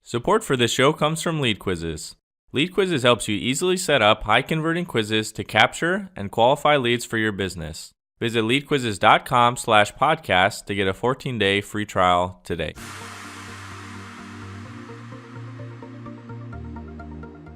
Support for this show comes from LeadQuizzes. LeadQuizzes helps you easily set up high-converting quizzes to capture and qualify leads for your business. Visit leadquizzes.com/podcast to get a 14-day free trial today.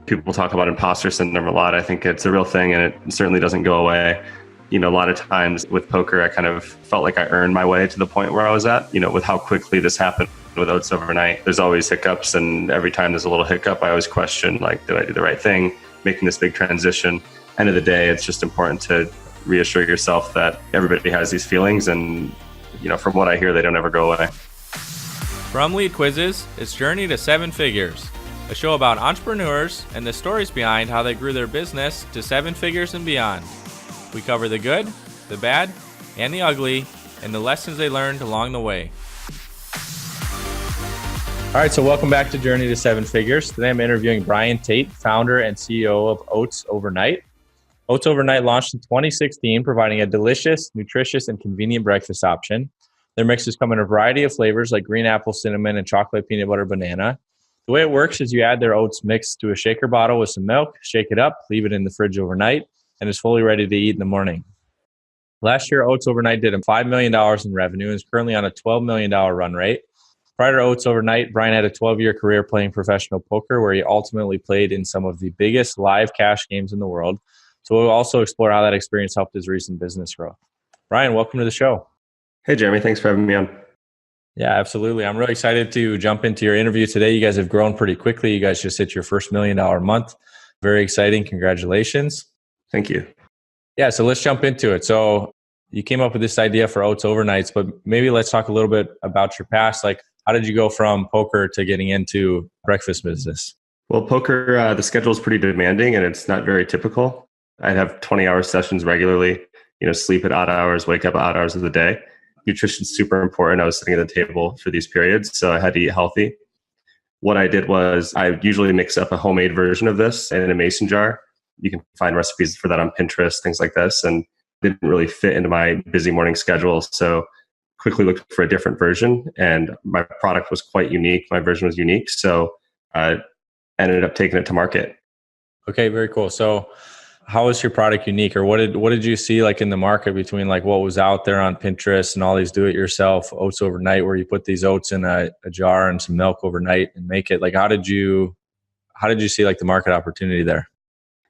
People talk about imposter syndrome a lot. I think it's a real thing, and it certainly doesn't go away. A lot of times with poker, I kind of felt like I earned my way to the point where I was at, with how quickly this happened with Oats Overnight. There's always hiccups, and every time there's a little hiccup, I always question, did I do the right thing, making this big transition? End of the day, it's just important to reassure yourself that everybody has these feelings, and, from what I hear, they don't ever go away. From LeadQuizzes, it's Journey to Seven Figures, a show about entrepreneurs and the stories behind how they grew their business to seven figures and beyond. We cover the good, the bad, and the ugly, and the lessons they learned along the way. All right, so welcome back to Journey to Seven Figures. Today I'm interviewing Brian Tate, founder and CEO of Oats Overnight. Oats Overnight launched in 2016, providing a delicious, nutritious, and convenient breakfast option. Their mixes come in a variety of flavors like green apple, cinnamon, and chocolate peanut butter banana. The way it works is you add their oats mix to a shaker bottle with some milk, shake it up, leave it in the fridge overnight, and it's fully ready to eat in the morning. Last year, Oats Overnight did $5 million in revenue and is currently on a $12 million run rate. Prior to Oats Overnight, Brian had a 12-year career playing professional poker where he ultimately played in some of the biggest live cash games in the world. So we'll also explore how that experience helped his recent business growth. Brian, welcome to the show. Hey, Jeremy. Thanks for having me on. Yeah, absolutely. I'm really excited to jump into your interview today. You guys have grown pretty quickly. You guys just hit your first $1 million month. Very exciting. Congratulations. Thank you. Yeah, so let's jump into it. So you came up with this idea for Oats Overnights, but maybe let's talk a little bit about your past. How did you go from poker to getting into breakfast business? Well, poker, the schedule is pretty demanding and it's not very typical. I'd have 20-hour sessions regularly, sleep at odd hours, wake up at odd hours of the day. Nutrition's super important. I was sitting at the table for these periods, so I had to eat healthy. What I did was I usually mix up a homemade version of this in a mason jar. You can find recipes for that on Pinterest, things like this, and didn't really fit into my busy morning schedule. So quickly looked for a different version, and my product was quite unique. My version was unique, so I ended up taking it to market. Okay, very cool. So how is your product unique, or what did you see in the market between what was out there on Pinterest and all these do-it-yourself Oats Overnight, where you put these oats in a jar and some milk overnight and make it? How did you see the market opportunity there?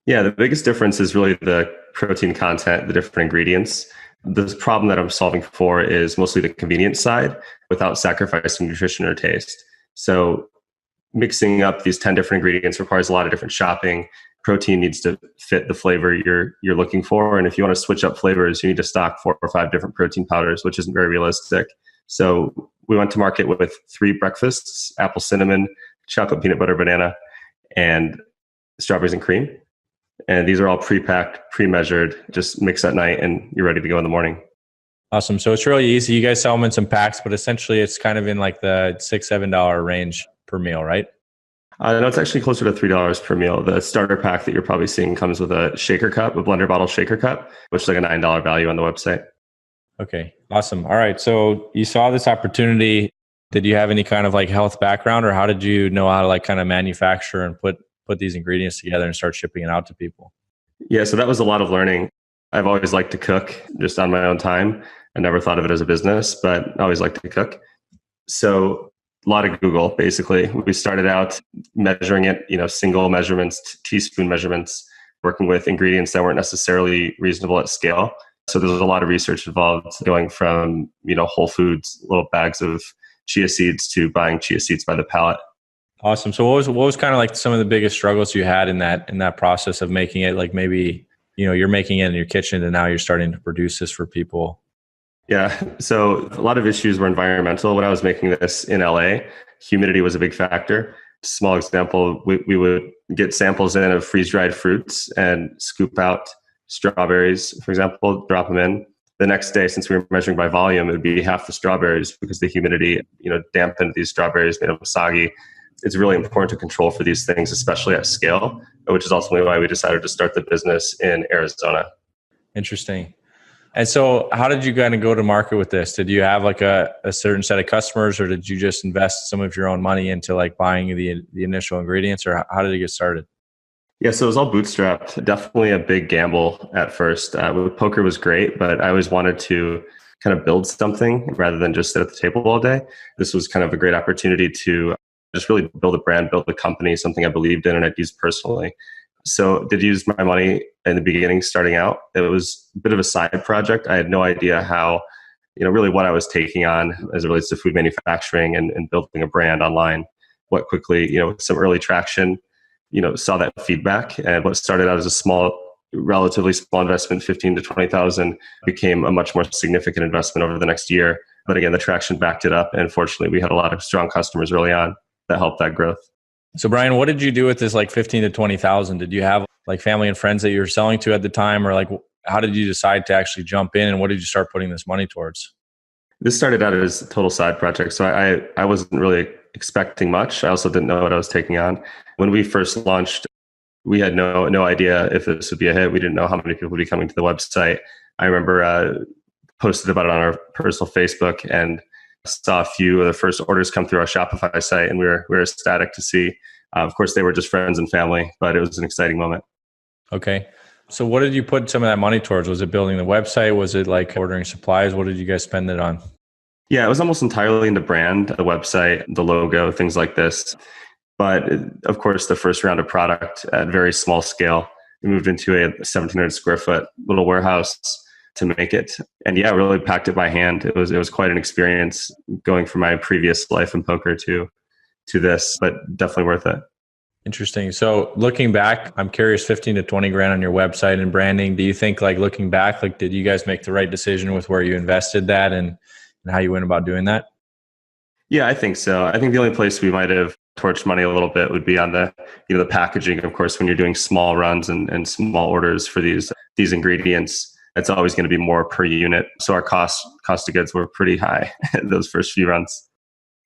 Yeah, the biggest difference is really the protein content, the different ingredients. The problem that I'm solving for is mostly the convenience side without sacrificing nutrition or taste. So mixing up these 10 different ingredients requires a lot of different shopping. Protein needs to fit the flavor you're looking for. And if you want to switch up flavors, you need to stock 4 or 5 different protein powders, which isn't very realistic. So we went to market with 3 breakfasts: apple, cinnamon, chocolate, peanut butter, banana, and strawberries and cream. And these are all pre-packed, pre-measured, just mix at night and you're ready to go in the morning. Awesome. So it's really easy. You guys sell them in some packs, but essentially it's kind of in the $6-7 range per meal, right? No, it's actually closer to $3 per meal. The starter pack that you're probably seeing comes with a shaker cup, a blender bottle shaker cup, which is a $9 value on the website. Okay, awesome. All right. So you saw this opportunity. Did you have any kind of health background, or how did you know how to kind of manufacture and put these ingredients together and start shipping it out to people? Yeah, so that was a lot of learning. I've always liked to cook just on my own time. I never thought of it as a business, but I always liked to cook. So a lot of Google, basically. We started out measuring it, single measurements, teaspoon measurements, working with ingredients that weren't necessarily reasonable at scale. So there's a lot of research involved, going from, Whole Foods, little bags of chia seeds, to buying chia seeds by the pallet. Awesome. So what was kind of some of the biggest struggles you had in that process of making it? Maybe, you're making it in your kitchen and now you're starting to produce this for people. Yeah. So a lot of issues were environmental. When I was making this in LA, humidity was a big factor. Small example, we would get samples in of freeze-dried fruits and scoop out strawberries, for example, drop them in. The next day, since we were measuring by volume, it would be half the strawberries because the humidity, dampened these strawberries, made them soggy. It's really important to control for these things, especially at scale, which is ultimately why we decided to start the business in Arizona. Interesting. And so how did you kind of go to market with this? Did you have like a certain set of customers, or did you just invest some of your own money into like buying the initial ingredients, or how did it get started? Yeah, so it was all bootstrapped. Definitely a big gamble at first. Poker was great, but I always wanted to kind of build something rather than just sit at the table all day. This was kind of a great opportunity to just really build a brand, build a company, something I believed in and I'd used personally. So did use my money in the beginning starting out. It was a bit of a side project. I had no idea how, really what I was taking on as it relates to food manufacturing and building a brand online. What quickly, with some early traction, saw that feedback, and what started out as a relatively small investment, 15 to 20,000, became a much more significant investment over the next year. But again, the traction backed it up. And fortunately, we had a lot of strong customers early on that helped that growth. So Brian, what did you do with this like 15 to 20,000? Did you have like family and friends that you were selling to at the time, or like how did you decide to actually jump in, and what did you start putting this money towards? This started out as a total side project. So I wasn't really expecting much. I also didn't know what I was taking on. When we first launched, we had no idea if this would be a hit. We didn't know how many people would be coming to the website. I remember posted about it on our personal Facebook and saw a few of the first orders come through our Shopify site, and we were ecstatic to see. Of course, they were just friends and family, but it was an exciting moment. Okay. So what did you put some of that money towards? Was it building the website? Was it like ordering supplies? What did you guys spend it on? Yeah, it was almost entirely in the brand, the website, the logo, things like this. But of course, the first round of product at very small scale, we moved into a 1,700 square foot little warehouse to make it. And yeah, really packed it by hand. It was quite an experience going from my previous life in poker to this, but definitely worth it. Interesting. So looking back, I'm curious, 15 to 20 grand on your website and branding. Do you think like looking back, like did you guys make the right decision with where you invested that and how you went about doing that? Yeah, I think so. I think the only place we might have torched money a little bit would be on the packaging. Of course, when you're doing small runs and small orders for these ingredients, it's always going to be more per unit. So our cost of goods were pretty high those first few runs.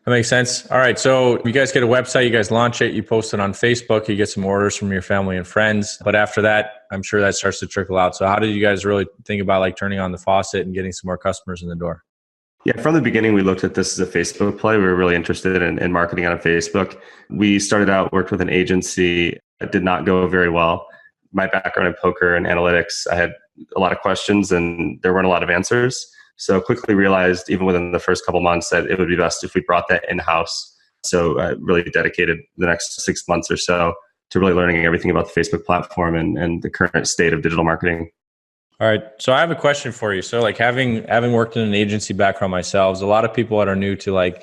That makes sense. All right. So you guys get a website, you guys launch it, you post it on Facebook, you get some orders from your family and friends. But after that, I'm sure that starts to trickle out. So how did you guys really think about like turning on the faucet and getting some more customers in the door? Yeah, from the beginning, we looked at this as a Facebook play. We were really interested in marketing on Facebook. We started out, worked with an agency. It did not go very well. My background in poker and analytics, I had a lot of questions and there weren't a lot of answers. So quickly realized, even within the first couple months, that it would be best if we brought that in-house. So really dedicated the next 6 months or so to really learning everything about the Facebook platform and the current state of digital marketing. All right. So I have a question for you. So like having worked in an agency background myself, a lot of people that are new to like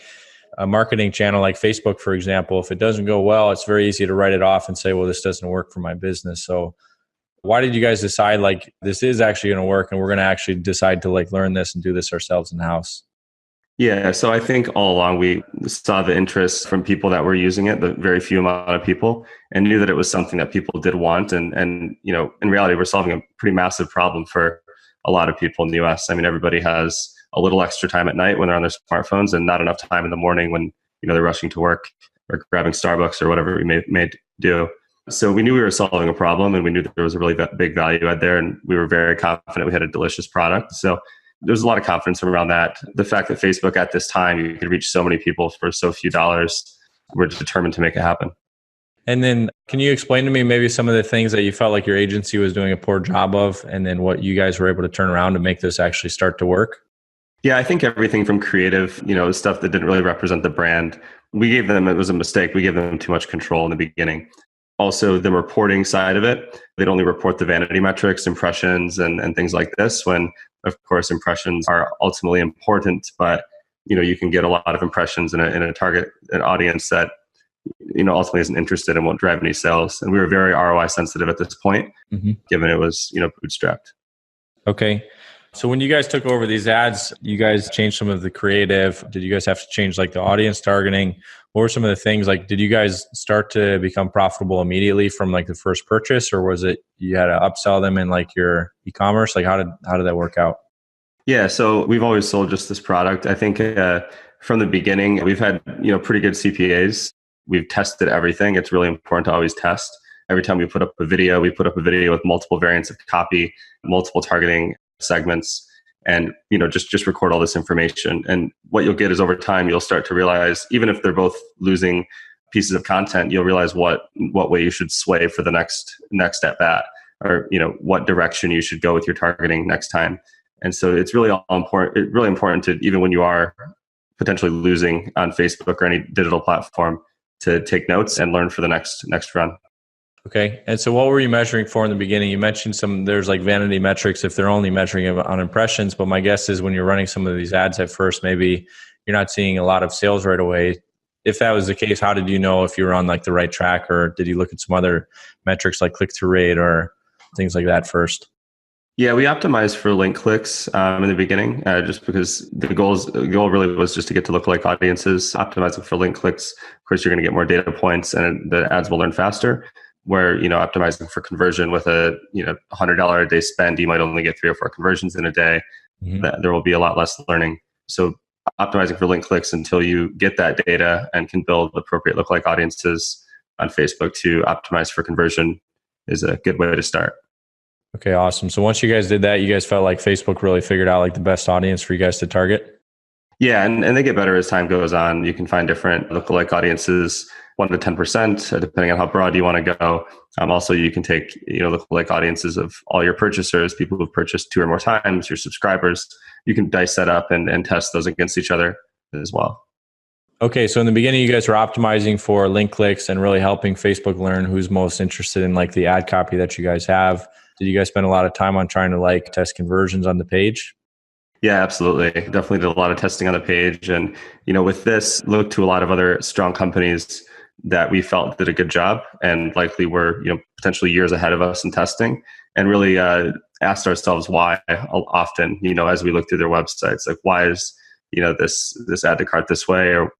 a marketing channel like Facebook, for example, if it doesn't go well, it's very easy to write it off and say, well, this doesn't work for my business. So why did you guys decide like this is actually going to work and we're going to actually decide to like learn this and do this ourselves in house? Yeah, so I think all along we saw the interest from people that were using it, the very few amount of people, and knew that it was something that people did want. And in reality, we're solving a pretty massive problem for a lot of people in the US. I mean, everybody has a little extra time at night when they're on their smartphones and not enough time in the morning when they're rushing to work or grabbing Starbucks or whatever we may do. So we knew we were solving a problem, and we knew that there was a really big value add there, and we were very confident we had a delicious product. So there's a lot of confidence around that. The fact that Facebook at this time, you could reach so many people for so few dollars, we're determined to make it happen. And then can you explain to me maybe some of the things that you felt like your agency was doing a poor job of, and then what you guys were able to turn around to make this actually start to work? Yeah, I think everything from creative, stuff that didn't really represent the brand. It was a mistake. We gave them too much control in the beginning. Also, the reporting side of it, they'd only report the vanity metrics, impressions, and things like this, when, of course, impressions are ultimately important, but you can get a lot of impressions in a target an audience that ultimately isn't interested and won't drive any sales. And we were very ROI sensitive at this point, given it was bootstrapped. Okay. So when you guys took over these ads, you guys changed some of the creative. Did you guys have to change like the audience targeting? What were some of the things like, did you guys start to become profitable immediately from like the first purchase, or was it you had to upsell them in like your e-commerce? Like how did that work out? Yeah, so we've always sold just this product. I think from the beginning, we've had pretty good CPAs. We've tested everything. It's really important to always test. Every time we put up a video with multiple variants of copy, multiple targeting segments, and just record all this information. And what you'll get is over time, you'll start to realize, even if they're both losing pieces of content, you'll realize what way you should sway for the next at bat, or what direction you should go with your targeting next time. And so it's really important to, even when you are potentially losing on Facebook or any digital platform, to take notes and learn for the next run. Okay. And so what were you measuring for in the beginning? You mentioned there's like vanity metrics if they're only measuring it on impressions, but my guess is when you're running some of these ads at first, maybe you're not seeing a lot of sales right away. If that was the case, how did you know if you were on like the right track, or did you look at some other metrics like click-through rate or things like that first? Yeah, we optimized for link clicks in the beginning, just because the goal really was just to get to lookalike audiences. Optimizing for link clicks, of course, you're going to get more data points and the ads will learn faster. Where optimizing for conversion with a $100 a day spend, you might only get 3 or 4 conversions in a day. Mm-hmm. There will be a lot less learning. So optimizing for link clicks until you get that data and can build appropriate lookalike audiences on Facebook to optimize for conversion is a good way to start. Okay, awesome. So once you guys did that, you guys felt like Facebook really figured out like the best audience for you guys to target? Yeah, and they get better as time goes on. You can find different lookalike audiences, 1 to 10%, depending on how broad you want to go. Also, you can take lookalike audiences of all your purchasers, people who've purchased 2 or more times, your subscribers. You can dice that up and test those against each other as well. Okay, so in the beginning, you guys were optimizing for link clicks and really helping Facebook learn who's most interested in like the ad copy that you guys have. Did you guys spend a lot of time on trying to like test conversions on the page? Yeah, absolutely. Definitely did a lot of testing on the page. And, with this, looked to a lot of other strong companies that we felt did a good job and likely were, potentially years ahead of us in testing, and really asked ourselves why often, as we look through their websites, like why is, this add to cart this way, or,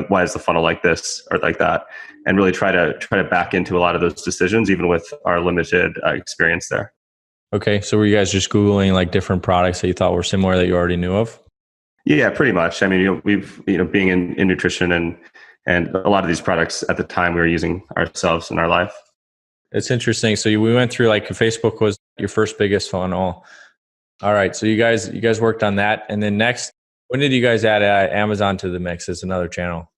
why is the funnel like this or like that? And really try to back into a lot of those decisions, even with our limited experience there. Okay. So were you guys just Googling like different products that you thought were similar that you already knew of? Yeah, pretty much. I mean, we've, being in nutrition and a lot of these products at the time we were using ourselves in our life. It's interesting. So we went through like Facebook was your first biggest funnel. All right. So you guys worked on that. And then next, when did you guys add Amazon to the mix as another channel?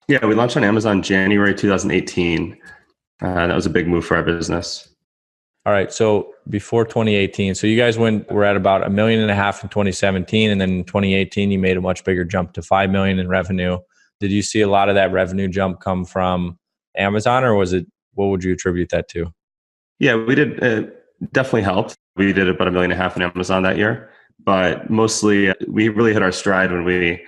Yeah, we launched on Amazon January 2018. That was a big move for our business. All right. So before 2018, so you guys were at about $1.5 million in 2017. And then in 2018, you made a much bigger jump to $5 million in revenue. Did you see a lot of that revenue jump come from Amazon, or what would you attribute that to? Yeah, we did. Definitely helped. We did about $1.5 million in Amazon that year, but mostly we really hit our stride when we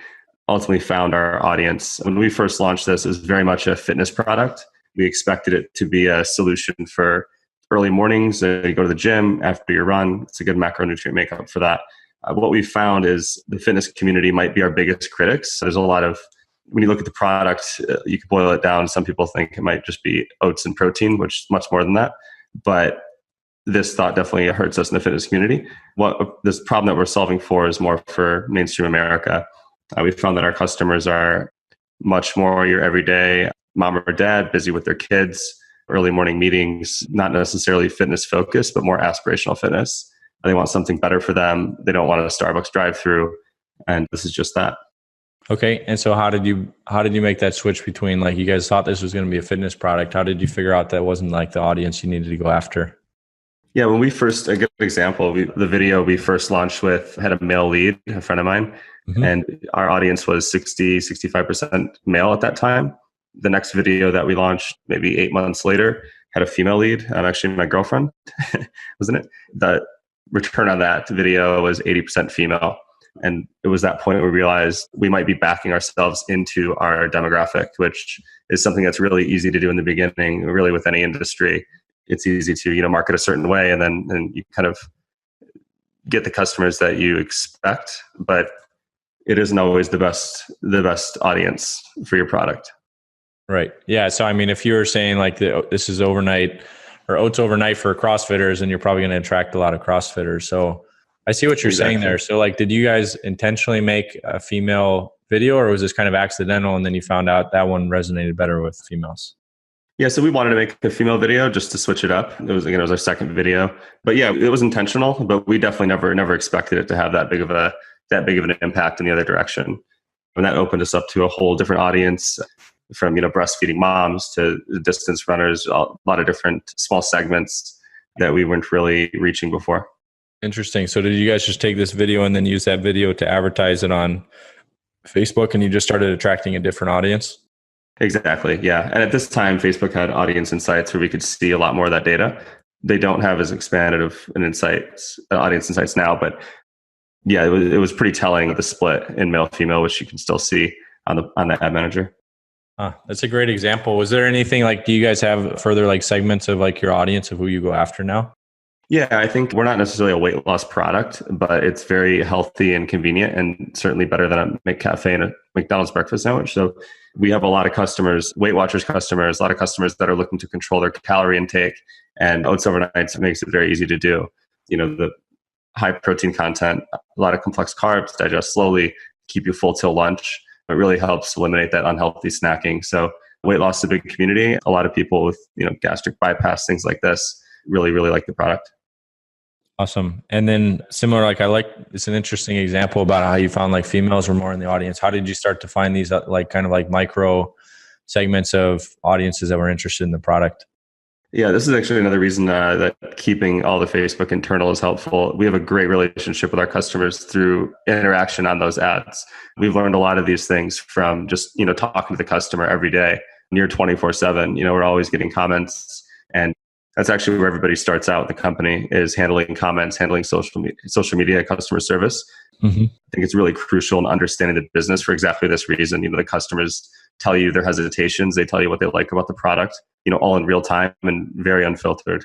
ultimately found our audience. When we first launched this, it was very much a fitness product. We expected it to be a solution for early mornings. You go to the gym after your run. It's a good macronutrient makeup for that. What we found is the fitness community might be our biggest critics. There's a lot of, when you look at the product, you can boil it down. Some people think it might just be oats and protein, which is much more than that. But this thought definitely hurts us in the fitness community. This problem that we're solving for is more for mainstream America. We found that our customers are much more your everyday mom or dad, busy with their kids, early morning meetings, not necessarily fitness focused, but more aspirational fitness. They want something better for them. They don't want a Starbucks drive-through. And this is just that. Okay. And so how did you make that switch between, like, you guys thought this was going to be a fitness product? How did you figure out that wasn't like the audience you needed to go after? Yeah, when we first, a good example, the video we first launched with had a male lead, a friend of mine, and our audience was 65% male at that time. The next video that we launched maybe 8 months later had a female lead. Actually, my girlfriend, wasn't it? The return on that video was 80% female. And it was that point where we realized we might be backing ourselves into our demographic, which is something that's really easy to do in the beginning, really with any industry. It's easy to, market a certain way and then you kind of get the customers that you expect, but it isn't always the best audience for your product. Right. Yeah. So, I mean, if you were saying like this is overnight or oats overnight for CrossFitters, then you're probably going to attract a lot of CrossFitters. So I see what you're saying there. So like, did you guys intentionally make a female video, or was this kind of accidental and then you found out that one resonated better with females? Yeah, so we wanted to make a female video just to switch it up. It was our second video, but yeah, it was intentional. But we definitely never expected it to have that big of an impact in the other direction. And that opened us up to a whole different audience, from breastfeeding moms to distance runners, a lot of different small segments that we weren't really reaching before. Interesting. So did you guys just take this video and then use that video to advertise it on Facebook, and you just started attracting a different audience? Exactly. Yeah. And at this time, Facebook had audience insights where we could see a lot more of that data. They don't have as expanded of an audience insights now, but yeah, it was pretty telling, the split in male female, which you can still see on the ad manager. That's a great example. Was there anything do you guys have further segments of your audience of who you go after now? Yeah, I think we're not necessarily a weight loss product, but it's very healthy and convenient, and certainly better than a McCafe and a McDonald's breakfast sandwich. So we have a lot of customers, Weight Watchers customers, a lot of customers that are looking to control their calorie intake, and Oats Overnight makes it very easy to do. The high protein content, a lot of complex carbs, digest slowly, keep you full till lunch. It really helps eliminate that unhealthy snacking. So weight loss is a big community. A lot of people with gastric bypass, things like this, really like the product. Awesome. And then similar, it's an interesting example about how you found females were more in the audience. How did you start to find these micro segments of audiences that were interested in the product? Yeah, this is actually another reason that keeping all the Facebook internal is helpful. We have a great relationship with our customers through interaction on those ads. We've learned a lot of these things from just talking to the customer every day, near 24/7. We're always getting comments, and that's actually where everybody starts out. The company is handling comments, handling social media, customer service. Mm-hmm. I think it's really crucial in understanding the business for exactly this reason. The customers tell you their hesitations. They tell you what they like about the product, all in real time and very unfiltered.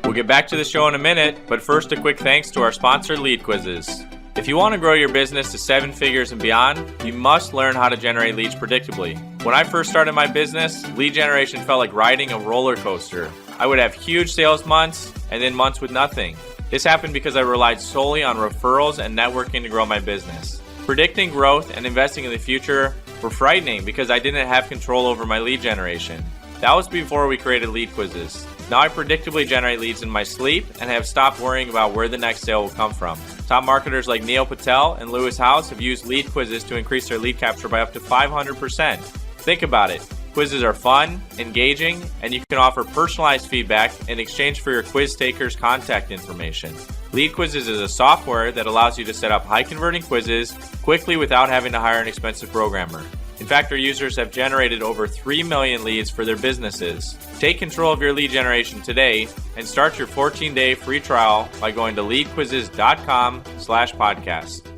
We'll get back to the show in a minute, but first a quick thanks to our sponsor, LeadQuizzes. If you want to grow your business to 7 figures and beyond, you must learn how to generate leads predictably. When I first started my business, lead generation felt like riding a roller coaster. I would have huge sales months and then months with nothing. This happened because I relied solely on referrals and networking to grow my business. Predicting growth and investing in the future were frightening because I didn't have control over my lead generation. That was before we created LeadQuizzes. Now I predictably generate leads in my sleep and have stopped worrying about where the next sale will come from. Top marketers like Neil Patel and Lewis House have used LeadQuizzes to increase their lead capture by up to 500%. Think about it. Quizzes are fun, engaging, and you can offer personalized feedback in exchange for your quiz taker's contact information. LeadQuizzes is a software that allows you to set up high-converting quizzes quickly without having to hire an expensive programmer. In fact, our users have generated over 3 million leads for their businesses. Take control of your lead generation today and start your 14-day free trial by going to leadquizzes.com/podcast.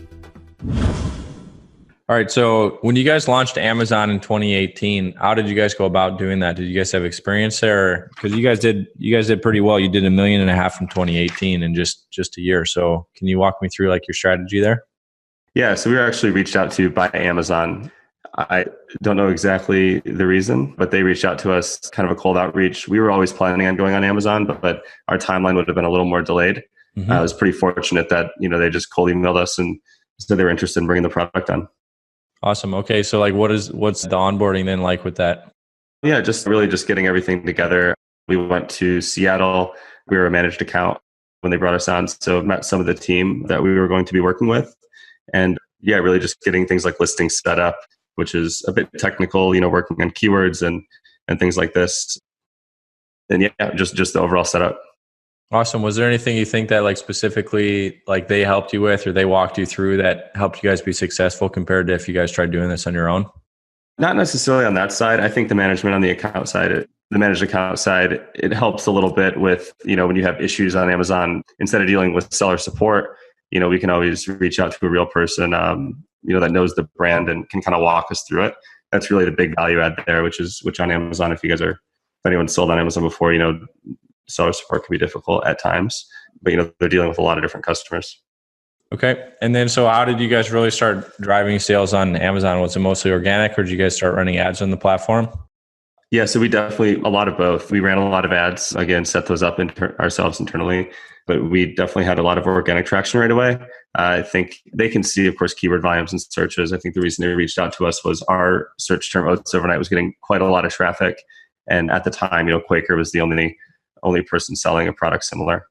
All right. So when you guys launched Amazon in 2018, how did you guys go about doing that? Did you guys have experience there? Because you guys did pretty well. You did $1.5 million in 2018 in just a year. So can you walk me through your strategy there? Yeah. So we were actually reached out to by Amazon. I don't know exactly the reason, but they reached out to us, kind of a cold outreach. We were always planning on going on Amazon, but our timeline would have been a little more delayed. Mm-hmm. I was pretty fortunate that, they just cold emailed us and said they were interested in bringing the product on. Awesome. Okay. So what's the onboarding then like with that? Yeah, just getting everything together. We went to Seattle. We were a managed account when they brought us on. So met some of the team that we were going to be working with. And yeah, really just getting things like listings set up, which is a bit technical, working on keywords and things like this. And yeah, just the overall setup. Awesome. Was there anything you think that specifically they helped you with or they walked you through that helped you guys be successful compared to if you guys tried doing this on your own? Not necessarily on that side. I think the management on the account side, the managed account side, it helps a little bit with, when you have issues on Amazon, instead of dealing with seller support, we can always reach out to a real person, that knows the brand and can kind of walk us through it. That's really the big value add there, which on Amazon, if anyone's sold on Amazon before, seller support can be difficult at times, but they're dealing with a lot of different customers. Okay. And then, so how did you guys really start driving sales on Amazon? Was it mostly organic or did you guys start running ads on the platform? Yeah, so we definitely, a lot of both. We ran a lot of ads, again, set those up ourselves internally, but we definitely had a lot of organic traction right away. I think they can see, of course, keyword volumes and searches. I think the reason they reached out to us was our search term Oats Overnight was getting quite a lot of traffic. And at the time, Quaker was the only person selling a product similar.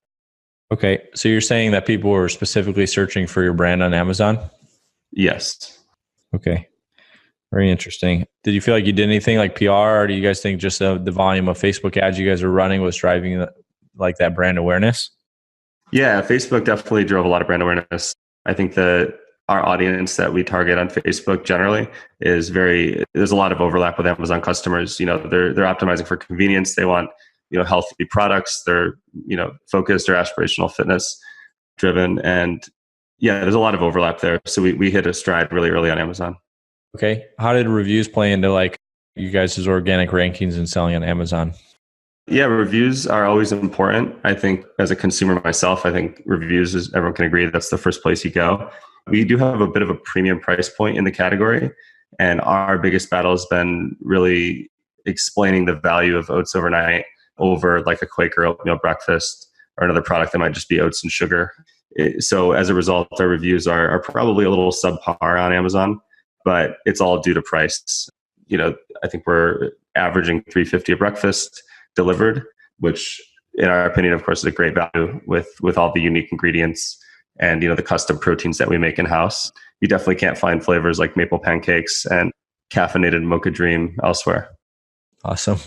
Okay. So you're saying that people were specifically searching for your brand on Amazon? Yes. Okay. Very interesting. Did you feel like you did anything like PR, or do you guys think just the volume of Facebook ads you guys were running was driving like that brand awareness? Yeah, Facebook definitely drove a lot of brand awareness. I think that our audience that we target on Facebook generally there's a lot of overlap with Amazon customers. They're optimizing for convenience. They want, healthy products. They're, focused or aspirational fitness driven. And yeah, there's a lot of overlap there. So we hit a stride really early on Amazon. Okay. How did reviews play into like you guys' organic rankings and selling on Amazon? Yeah, reviews are always important. I think as a consumer myself, I think reviews is, everyone can agree, that's the first place you go. We do have a bit of a premium price point in the category. And our biggest battle has been really explaining the value of oats overnight over like a Quaker oatmeal breakfast or another product that might just be oats and sugar. So as a result, our reviews are probably a little subpar on Amazon, but it's all due to price. I think we're averaging $3.50 a breakfast delivered, which in our opinion, of course, is a great value with all the unique ingredients and, the custom proteins that we make in-house. You definitely can't find flavors like maple pancakes and caffeinated mocha dream elsewhere. Awesome.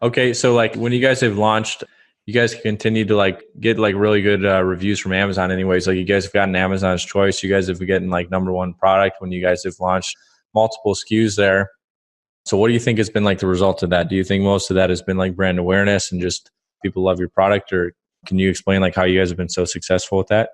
Okay. So like when you guys have launched, you guys continue to like get like really good reviews from Amazon anyways. Like you guys have gotten Amazon's choice. You guys have been getting like #1 product when you guys have launched multiple SKUs there. So what do you think has been like the result of that? Do you think most of that has been like brand awareness and just people love your product, or can you explain like how you guys have been so successful with that?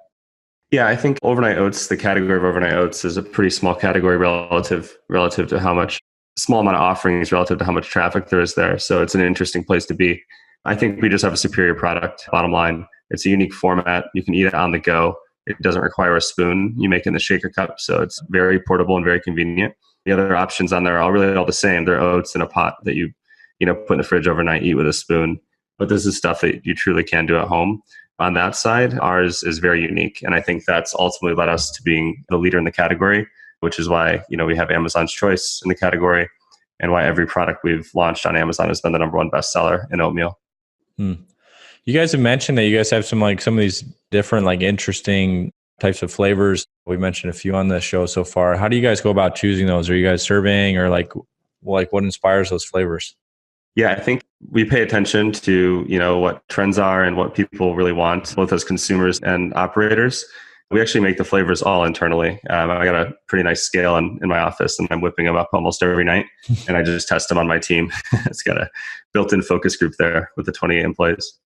Yeah, I think overnight oats, the category of overnight oats is a pretty small category relative to how much small amount of offerings relative to how much traffic there is there. So it's an interesting place to be. I think we just have a superior product, bottom line. It's a unique format. You can eat it on the go. It doesn't require a spoon. You make it in the shaker cup. So it's very portable and very convenient. The other options on there are really all the same. They're oats in a pot that you put in the fridge overnight, eat with a spoon. But this is stuff that you truly can do at home. On that side, ours is very unique. And I think that's ultimately led us to being the leader in the category, which is why, we have Amazon's choice in the category and why every product we've launched on Amazon has been the #1 bestseller in oatmeal. You guys have mentioned that you guys have some of these different like interesting types of flavors. We mentioned a few on the show so far. How do you guys go about choosing those? Are you guys surveying, or like what inspires those flavors? Yeah, I think we pay attention to, what trends are and what people really want, both as consumers and operators. We actually make the flavors all internally. I got a pretty nice scale in my office, and I'm whipping them up almost every night. And I just test them on my team. It's got a built-in focus group there with the 28 employees.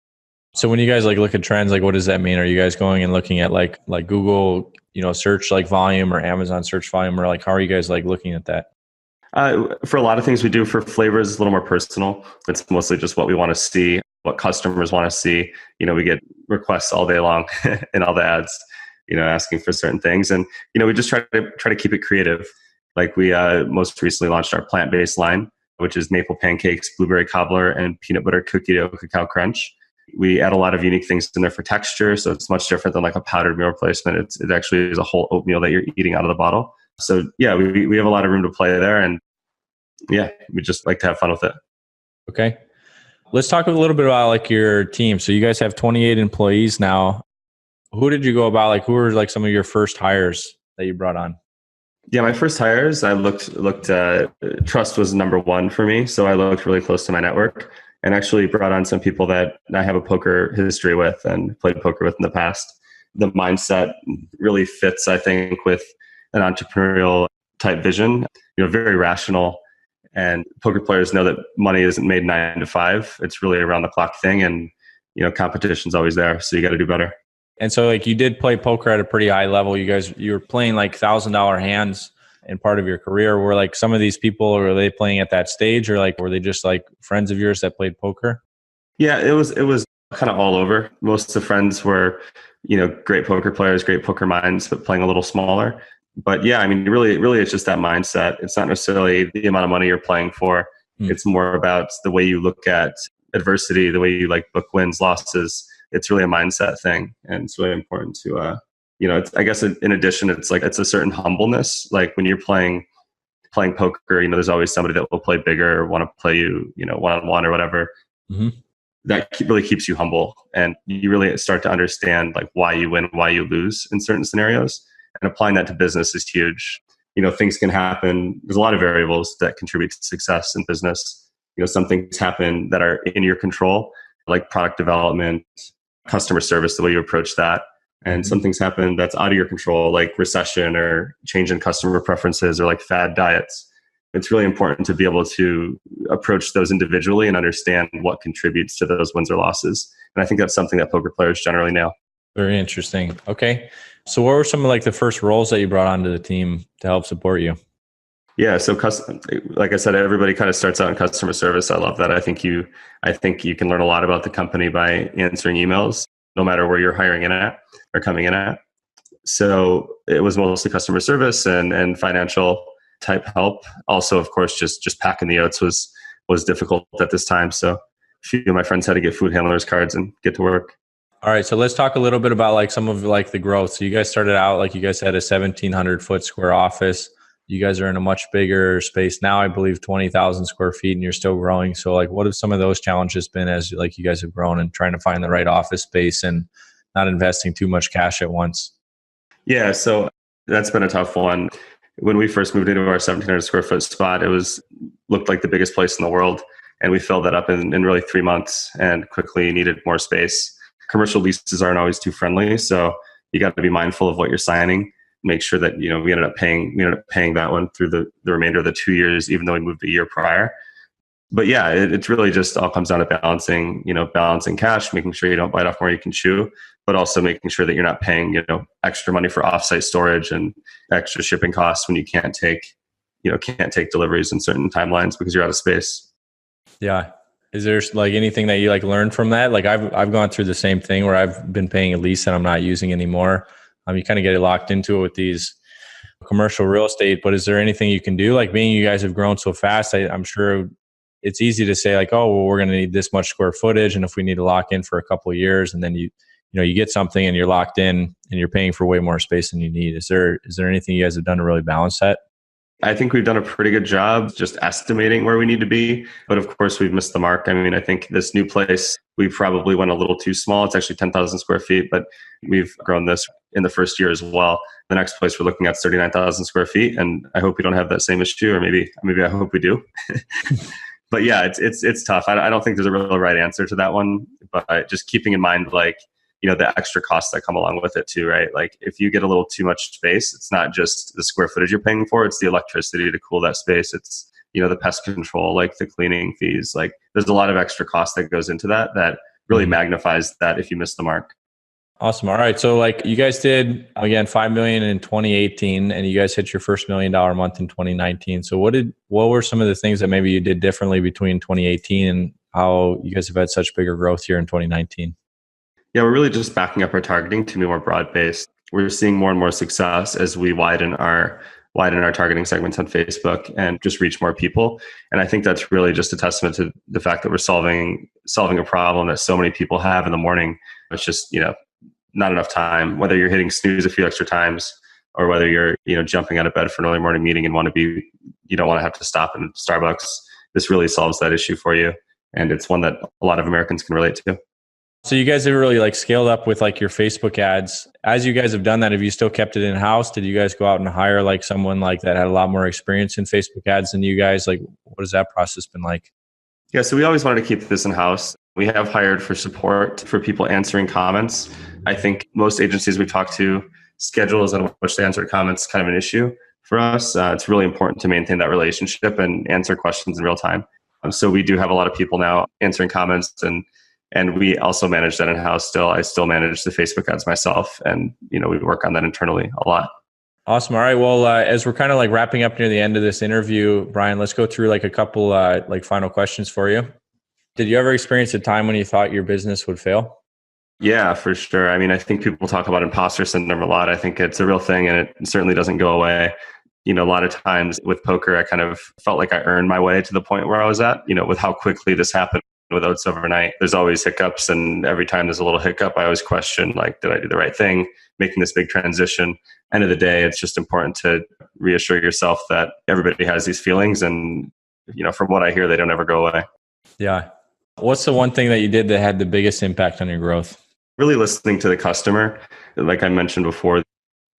So when you guys like look at trends, like what does that mean? Are you guys going and looking at like Google, search like volume, or Amazon search volume, or like how are you guys like looking at that? For a lot of things we do for flavors, it's a little more personal. It's mostly just what we want to see, what customers want to see. We get requests all day long in all the ads, asking for certain things. And, we just try to keep it creative. Like we most recently launched our plant-based line, which is maple pancakes, blueberry cobbler, and peanut butter cookie dough cacao crunch. We add a lot of unique things in there for texture. So it's much different than like a powdered meal replacement. It actually is a whole oatmeal that you're eating out of the bottle. So yeah, we have a lot of room to play there. And yeah, we just like to have fun with it. Okay. Let's talk a little bit about like your team. So you guys have 28 employees now. Who did you go about? Like who were like some of your first hires that you brought on? Yeah, my first hires, I looked, trust was #1 for me. So I looked really close to my network and actually brought on some people that I have a poker history with and played poker with in the past. The mindset really fits, I think, with an entrepreneurial type vision, very rational. And poker players know that money isn't made 9 to 5. It's really around the clock thing. And, competition's always there. So you got to do better. And so like you did play poker at a pretty high level. You were playing like $1,000 hands in part of your career. Were like some of these people, were they playing at that stage, or like were they just like friends of yours that played poker? Yeah, it was kind of all over. Most of the friends were, great poker players, great poker minds, but playing a little smaller. But yeah, I mean, really it's just that mindset. It's not necessarily the amount of money you're playing for. It's more about the way you look at adversity, the way you like book wins, losses. It's really a mindset thing. And it's really important to, I guess in addition, it's a certain humbleness. Like when you're playing poker, there's always somebody that will play bigger or want to play you, one-on-one or whatever. Mm-hmm. That really keeps you humble, and you really start to understand like why you win, why you lose in certain scenarios. And applying that to business is huge. Things can happen. There's a lot of variables that contribute to success in business. Some things happen that are in your control, like product development, customer service, the way you approach that. And some things happen that's out of your control, like recession or change in customer preferences or like fad diets. It's really important to be able to approach those individually and understand what contributes to those wins or losses. And I think that's something that poker players generally nail. Very interesting. Okay. So what were some of like the first roles that you brought onto the team to help support you? Yeah. So like I said, everybody kind of starts out in customer service. I love that. I think you can learn a lot about the company by answering emails, no matter where you're hiring in at or coming in at. So it was mostly customer service and financial type help. Also, of course, just packing the oats was difficult at this time. So a few of my friends had to get food handlers cards and get to work. All right. So let's talk a little bit about like some of like the growth. So you guys started out, like you guys had a 1,700 foot square office. You guys are in a much bigger space now, I believe 20,000 square feet, and you're still growing. So like, what have some of those challenges been as like you guys have grown and trying to find the right office space and not investing too much cash at once? Yeah. So that's been a tough one. When we first moved into our 1,700 square foot spot, looked like the biggest place in the world. And we filled that up in really 3 months and quickly needed more space. Commercial leases aren't always too friendly. So you got to be mindful of what you're signing. Make sure that, we ended up paying that one through the remainder of the 2 years, even though we moved a year prior. But yeah, it's really just all comes down to balancing cash, making sure you don't bite off more you can chew, but also making sure that you're not paying, extra money for offsite storage and extra shipping costs when you can't take deliveries in certain timelines because you're out of space. Yeah. Is there like anything that you like learned from that? Like I've gone through the same thing where I've been paying a lease that I'm not using anymore. You kind of get locked into it with these commercial real estate, but is there anything you can do? Like being you guys have grown so fast, I'm sure it's easy to say like, oh, well, we're going to need this much square footage. And if we need to lock in for a couple of years, and then you get something and you're locked in and you're paying for way more space than you need. Is there anything you guys have done to really balance that? I think we've done a pretty good job just estimating where we need to be. But of course, we've missed the mark. I mean, I think this new place, we probably went a little too small. It's actually 10,000 square feet, but we've grown this in the first year as well. The next place we're looking at is 39,000 square feet. And I hope we don't have that same issue, or maybe I hope we do. But yeah, it's tough. I don't think there's a real right answer to that one, but just keeping in mind, like, the extra costs that come along with it too, right? Like if you get a little too much space, it's not just the square footage you're paying for, it's the electricity to cool that space. It's, the pest control, like the cleaning fees, like there's a lot of extra cost that goes into that really magnifies that if you miss the mark. Awesome. All right. So like you guys did, again, 5 million in 2018, and you guys hit your first $1 million month in 2019. So what were some of the things that maybe you did differently between 2018 and how you guys have had such bigger growth here in 2019? Yeah, we're really just backing up our targeting to be more broad-based. We're seeing more and more success as we widen our targeting segments on Facebook and just reach more people. And I think that's really just a testament to the fact that we're solving a problem that so many people have in the morning. It's just, not enough time, whether you're hitting snooze a few extra times or whether you're, jumping out of bed for an early morning meeting and you don't want to have to stop in Starbucks. This really solves that issue for you. And it's one that a lot of Americans can relate to. So you guys have really like scaled up with like your Facebook ads. As you guys have done that, have you still kept it in-house? Did you guys go out and hire like someone like that had a lot more experience in Facebook ads than you guys? Like, what has that process been like? Yeah, so we always wanted to keep this in-house. We have hired for support for people answering comments. I think most agencies we talk to, schedules on which they answer comments is kind of an issue for us. It's really important to maintain that relationship and answer questions in real time. So we do have a lot of people now answering comments, and we also manage that in-house still. I still manage the Facebook ads myself, and we work on that internally a lot. Awesome. All right. Well, as we're kind of like wrapping up near the end of this interview, Brian, let's go through like a couple like final questions for you. Did you ever experience a time when you thought your business would fail? Yeah, for sure. I mean, I think people talk about imposter syndrome a lot. I think it's a real thing, and it certainly doesn't go away. A lot of times with poker, I kind of felt like I earned my way to the point where I was at, with how quickly this happened with Oats Overnight. There's always hiccups. And every time there's a little hiccup, I always question, like, did I do the right thing? Making this big transition. End of the day, it's just important to reassure yourself that everybody has these feelings. And, from what I hear, they don't ever go away. Yeah. What's the one thing that you did that had the biggest impact on your growth? Really listening to the customer. Like I mentioned before,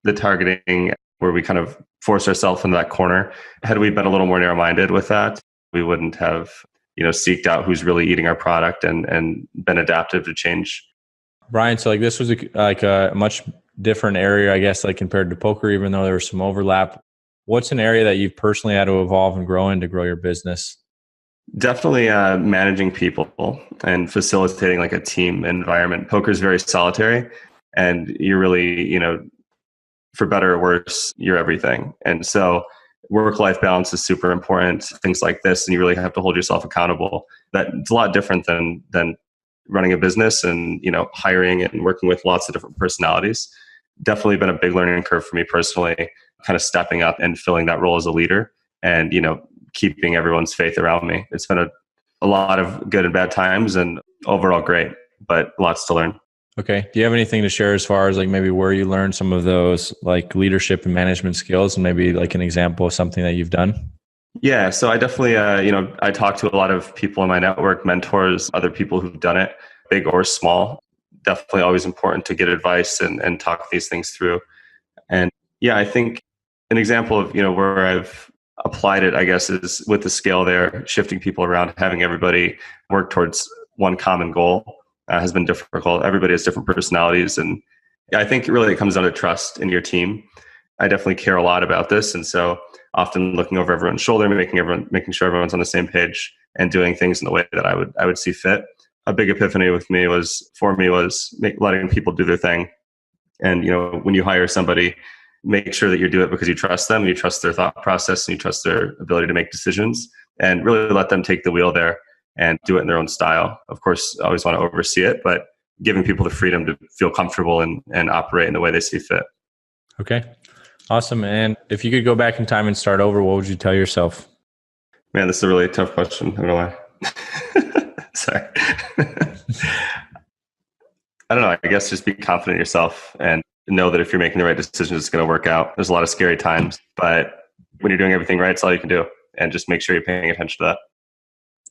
the targeting where we kind of force ourselves into that corner. Had we been a little more narrow-minded with that, we wouldn't have, seeked out who's really eating our product and been adaptive to change. Brian, so this was a much different area, I guess, compared to poker, even though there was some overlap. What's an area that you've personally had to evolve and grow in to grow your business? Definitely managing people and facilitating a team environment. Poker is very solitary, and you're really, for better or worse, you're everything. And so work-life balance is super important, things like this, and you really have to hold yourself accountable. It's a lot different than running a business and, hiring and working with lots of different personalities. Definitely been a big learning curve for me personally, kind of stepping up and filling that role as a leader and, keeping everyone's faith around me. It's been a lot of good and bad times and overall great, but lots to learn. Okay. Do you have anything to share as far as maybe where you learned some of those leadership and management skills and maybe an example of something that you've done? Yeah. So I definitely, I talk to a lot of people in my network, mentors, other people who've done it, big or small. Definitely always important to get advice and talk these things through. And yeah, I think an example of, where I've applied it, I guess, is with the scale there, shifting people around, having everybody work towards one common goal has been difficult. Everybody has different personalities. And I think really it comes down to trust in your team. I definitely care a lot about this. And so often looking over everyone's shoulder, making sure everyone's on the same page and doing things in the way that I would see fit. A big epiphany with me was letting people do their thing. And, when you hire somebody, make sure that you do it because you trust them, you trust their thought process, and you trust their ability to make decisions, and really let them take the wheel there and do it in their own style. Of course, I always want to oversee it, but giving people the freedom to feel comfortable and operate in the way they see fit. Okay. Awesome. And if you could go back in time and start over, what would you tell yourself? Man, this is a really tough question. I don't know why. Sorry. I don't know. I guess just be confident in yourself and know that if you're making the right decisions, it's going to work out. There's a lot of scary times, but when you're doing everything right, it's all you can do. And just make sure you're paying attention to that.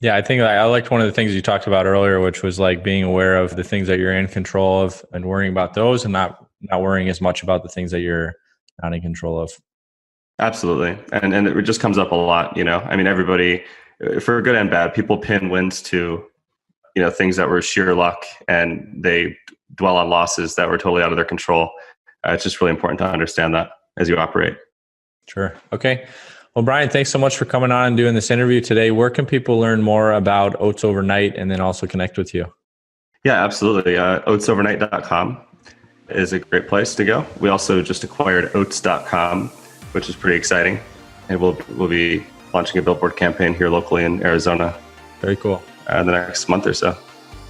Yeah, I think I liked one of the things you talked about earlier, which was being aware of the things that you're in control of and worrying about those and not worrying as much about the things that you're not in control of. Absolutely. And it just comes up a lot, everybody, for good and bad, people pin wins to, things that were sheer luck, and they dwell on losses that were totally out of their control. It's just really important to understand that as you operate. Sure. Okay. Well, Brian, thanks so much for coming on and doing this interview today. Where can people learn more about Oats Overnight and then also connect with you? Yeah, absolutely. oatsovernight.com is a great place to go. We also just acquired oats.com, which is pretty exciting. And we'll be launching a billboard campaign here locally in Arizona. Very cool. In the next month or so.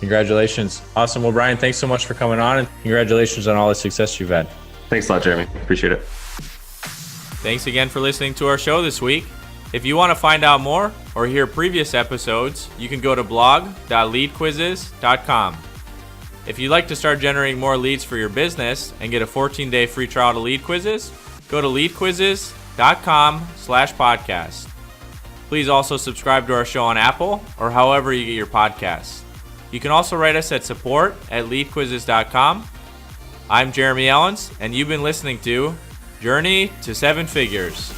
Congratulations. Awesome. Well, Brian, thanks so much for coming on, and congratulations on all the success you've had. Thanks a lot, Jeremy. Appreciate it. Thanks again for listening to our show this week. If you want to find out more or hear previous episodes, you can go to blog.leadquizzes.com. If you'd like to start generating more leads for your business and get a 14-day free trial to LeadQuizzes, go to leadquizzes.com/podcast. Please also subscribe to our show on Apple or however you get your podcasts. You can also write us at support@leadquizzes.com. I'm Jeremy Ellens, and you've been listening to Journey to 7 Figures.